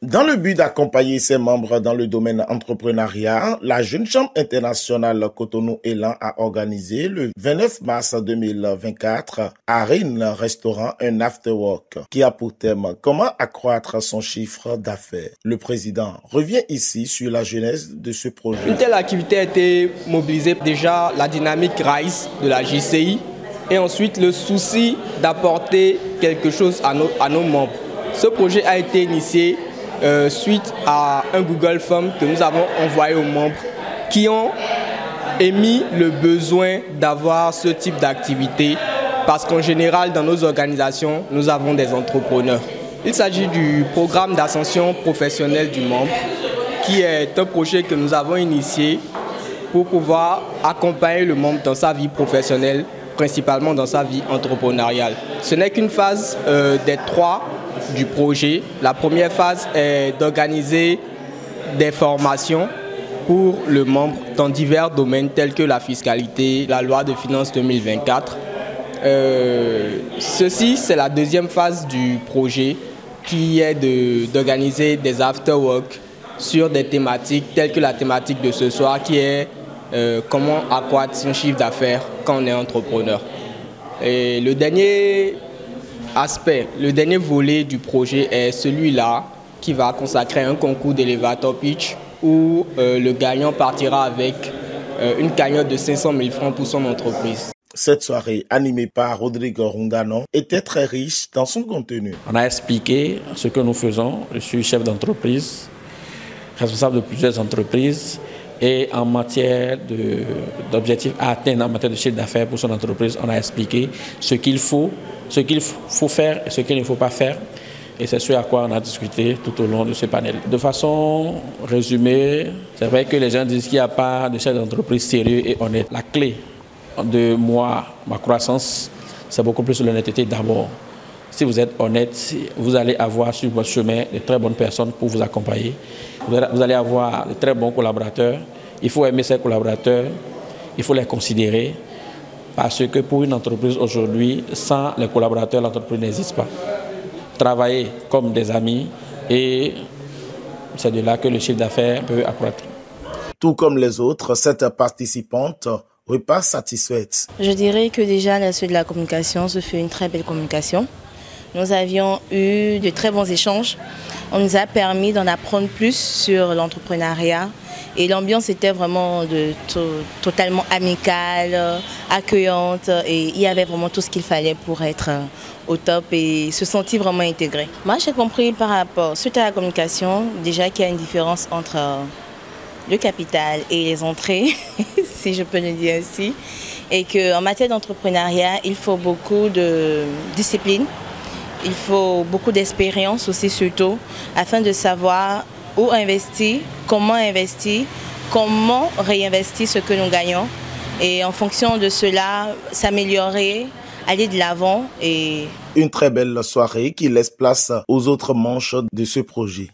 Dans le but d'accompagner ses membres dans le domaine entrepreneuriat, la Jeune Chambre internationale Cotonou-Élan a organisé le 29 mars 2024 à Rennes Restaurant un afterwork qui a pour thème comment accroître son chiffre d'affaires. Le président revient ici sur la genèse de ce projet. Une telle activité a été mobilisée déjà la dynamique RISE de la JCI et ensuite le souci d'apporter quelque chose à nos membres. Ce projet a été initié suite à un Google Form que nous avons envoyé aux membres qui ont émis le besoin d'avoir ce type d'activité parce qu'en général, dans nos organisations, nous avons des entrepreneurs. Il s'agit du programme d'ascension professionnelle du membre qui est un projet que nous avons initié pour pouvoir accompagner le membre dans sa vie professionnelle, principalement dans sa vie entrepreneuriale. Ce n'est qu'une phase des 3 du projet. La première phase est d'organiser des formations pour le membre dans divers domaines tels que la fiscalité, la loi de finances 2024. Ceci, c'est la deuxième phase du projet qui est d'organiser des after-work sur des thématiques telles que la thématique de ce soir qui est comment accroître son chiffre d'affaires quand on est entrepreneur. Et le dernier volet du projet est celui-là qui va consacrer un concours d'élévateur pitch où le gagnant partira avec une cagnotte de 500 000 francs pour son entreprise. Cette soirée, animée par Rodrigo Rondano, était très riche dans son contenu. On a expliqué ce que nous faisons. Je suis chef d'entreprise, responsable de plusieurs entreprises. Et en matière d'objectifs à atteindre, en matière de chiffre d'affaires pour son entreprise, on a expliqué ce qu'il faut faire et ce qu'il ne faut pas faire. Et c'est ce à quoi on a discuté tout au long de ce panel. De façon résumée, c'est vrai que les gens disent qu'il n'y a pas de chef d'entreprise sérieux et honnête. La clé de ma croissance, c'est beaucoup plus l'honnêteté d'abord. Si vous êtes honnête, vous allez avoir sur votre chemin de très bonnes personnes pour vous accompagner. Vous allez avoir de très bons collaborateurs. Il faut aimer ces collaborateurs, il faut les considérer. Parce que pour une entreprise aujourd'hui, sans les collaborateurs, l'entreprise n'existe pas. Travailler comme des amis et c'est de là que le chiffre d'affaires peut accroître. Tout comme les autres, cette participante repasse satisfaite. Je dirais que déjà, la suite de la communication, ce fut une très belle communication. Nous avions eu de très bons échanges. On nous a permis d'en apprendre plus sur l'entrepreneuriat. Et l'ambiance était vraiment totalement amicale, accueillante. Et il y avait vraiment tout ce qu'il fallait pour être au top et se sentir vraiment intégré. Moi, j'ai compris par rapport, suite à la communication, déjà qu'il y a une différence entre le capital et les entrées, si je peux le dire ainsi. Et qu'en matière d'entrepreneuriat, il faut beaucoup de discipline. Il faut beaucoup d'expérience aussi surtout, afin de savoir où investir, comment réinvestir ce que nous gagnons. Et en fonction de cela, s'améliorer, aller de l'avant. Une très belle soirée qui laisse place aux autres manches de ce projet.